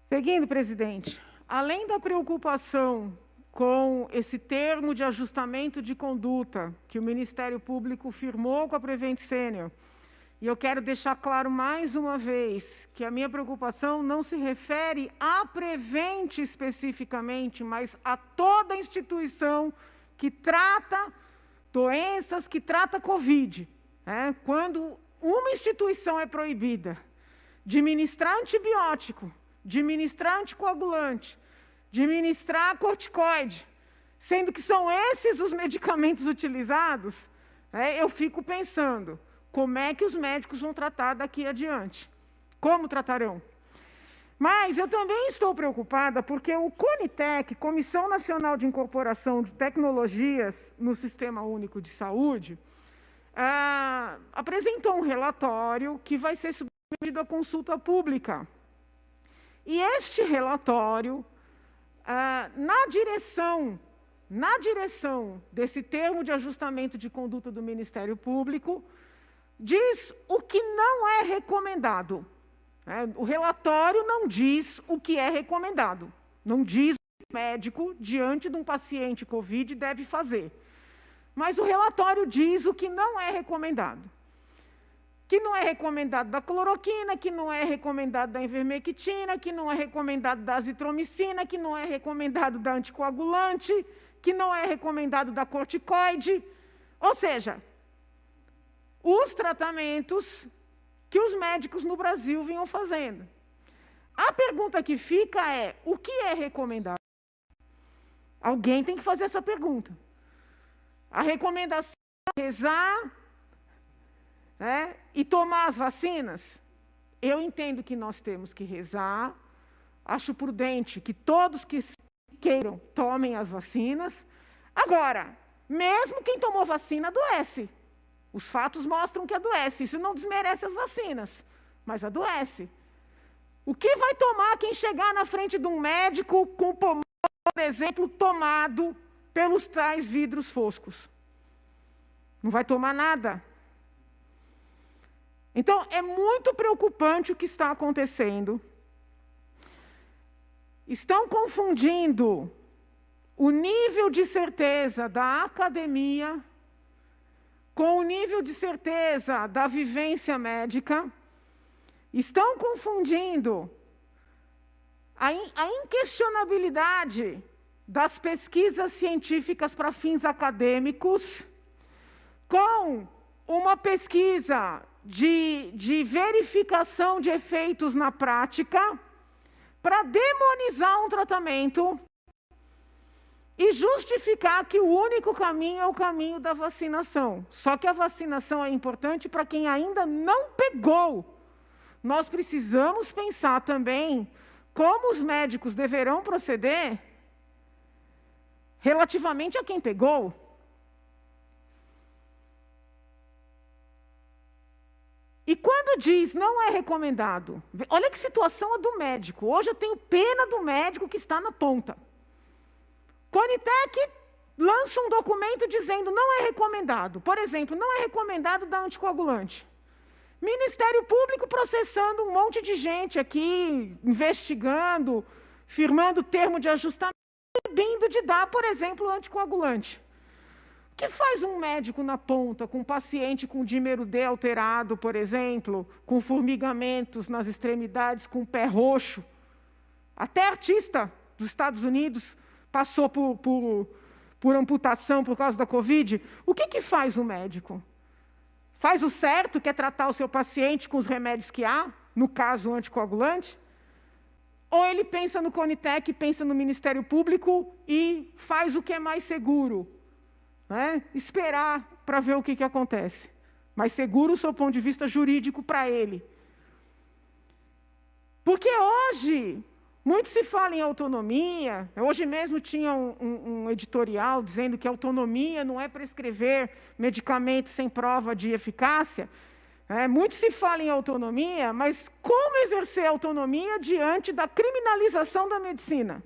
Seguindo, presidente, além da preocupação com esse termo de ajustamento de conduta que o Ministério Público firmou com a Prevent Senior, e eu quero deixar claro mais uma vez que a minha preocupação não se refere à Prevent especificamente, mas a toda instituição que trata doenças, que trata Covid. Quando uma instituição é proibida de ministrar antibiótico, de ministrar anticoagulante, de ministrar corticoide, sendo que são esses os medicamentos utilizados, eu fico pensando, como é que os médicos vão tratar daqui adiante? Como tratarão? Mas eu também estou preocupada porque o CONITEC, Comissão Nacional de Incorporação de Tecnologias no Sistema Único de Saúde, apresentou um relatório que vai ser submetido à consulta pública. E este relatório, na direção desse termo de ajustamento de conduta do Ministério Público, diz o que não é recomendado. O relatório não diz o que é recomendado, não diz o que o médico, diante de um paciente Covid, deve fazer. Mas o relatório diz o que não é recomendado. Que não é recomendado da cloroquina, que não é recomendado da ivermectina, que não é recomendado da azitromicina, que não é recomendado da anticoagulante, que não é recomendado da corticoide. Ou seja, os tratamentos que os médicos no Brasil vinham fazendo. A pergunta que fica é, o que é recomendado? Alguém tem que fazer essa pergunta. A recomendação é rezar e tomar as vacinas? Eu entendo que nós temos que rezar, acho prudente que todos que queiram tomem as vacinas. Agora, mesmo quem tomou vacina adoece. Os fatos mostram que adoece, isso não desmerece as vacinas, mas adoece. O que vai tomar quem chegar na frente de um médico com o pulmão, por exemplo, tomado pelos tais vidros foscos? Não vai tomar nada. Então, é muito preocupante o que está acontecendo. Estão confundindo o nível de certeza da academia com o nível de certeza da vivência médica. Estão confundindo a inquestionabilidade das pesquisas científicas para fins acadêmicos com uma pesquisa de verificação de efeitos na prática para demonizar um tratamento e justificar que o único caminho é o caminho da vacinação. Só que a vacinação é importante para quem ainda não pegou. Nós precisamos pensar também como os médicos deverão proceder relativamente a quem pegou. E quando diz não é recomendado, olha que situação a do médico. Hoje eu tenho pena do médico que está na ponta. CONITEC lança um documento dizendo não é recomendado. Por exemplo, não é recomendado dar anticoagulante. Ministério Público processando um monte de gente aqui, investigando, firmando termo de ajustamento, proibindo de dar, por exemplo, anticoagulante. O que faz um médico na ponta com um paciente com dímero D alterado, por exemplo, com formigamentos nas extremidades, com o pé roxo? Até artista dos Estados Unidos passou por amputação por causa da Covid. O que faz o médico? Faz o certo, que é tratar o seu paciente com os remédios que há, no caso o anticoagulante? Ou ele pensa no CONITEC, pensa no Ministério Público e faz o que é mais seguro? Esperar para ver o que acontece. Mas seguro, do seu ponto de vista jurídico, para ele. Porque hoje, muito se fala em autonomia. Hoje mesmo tinha um editorial dizendo que autonomia não é prescrever medicamentos sem prova de eficácia. Muito se fala em autonomia, mas como exercer autonomia diante da criminalização da medicina?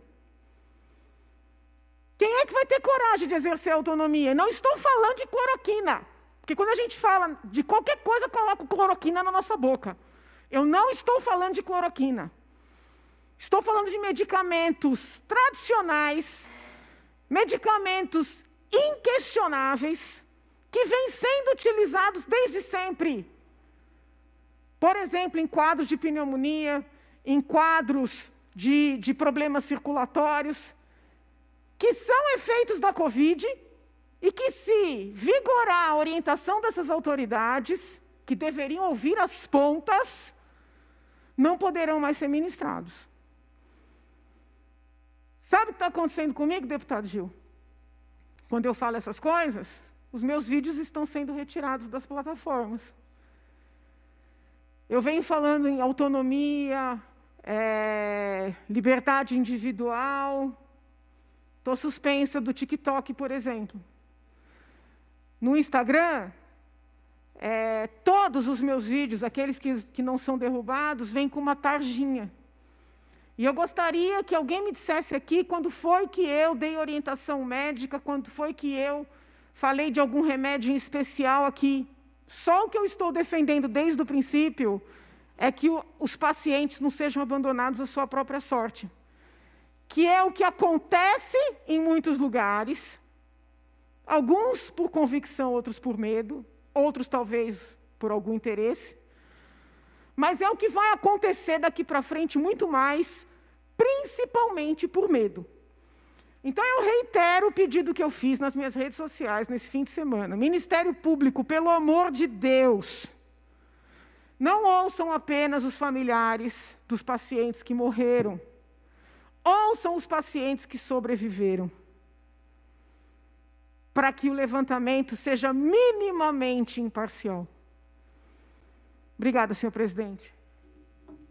Quem é que vai ter coragem de exercer autonomia? Não estou falando de cloroquina, porque quando a gente fala de qualquer coisa, coloca cloroquina na nossa boca. Eu não estou falando de cloroquina. Estou falando de medicamentos tradicionais, medicamentos inquestionáveis, que vêm sendo utilizados desde sempre. Por exemplo, em quadros de pneumonia, em quadros de problemas circulatórios, que são efeitos da Covid, e que, se vigorar a orientação dessas autoridades, que deveriam ouvir as pontas, não poderão mais ser ministrados. Sabe o que está acontecendo comigo, deputado Gil? Quando eu falo essas coisas, os meus vídeos estão sendo retirados das plataformas. Eu venho falando em autonomia, liberdade individual. Estou suspensa do TikTok, por exemplo. No Instagram, todos os meus vídeos, aqueles que não são derrubados, vêm com uma tarjinha. E eu gostaria que alguém me dissesse aqui quando foi que eu dei orientação médica, quando foi que eu falei de algum remédio em especial aqui. Só o que eu estou defendendo desde o princípio é que os pacientes não sejam abandonados à sua própria sorte. Que é o que acontece em muitos lugares, alguns por convicção, outros por medo, outros talvez por algum interesse, mas é o que vai acontecer daqui para frente muito mais, principalmente por medo. Então eu reitero o pedido que eu fiz nas minhas redes sociais nesse fim de semana. Ministério Público, pelo amor de Deus, não ouçam apenas os familiares dos pacientes que morreram, ouçam os pacientes que sobreviveram, para que o levantamento seja minimamente imparcial. Obrigada, senhor presidente.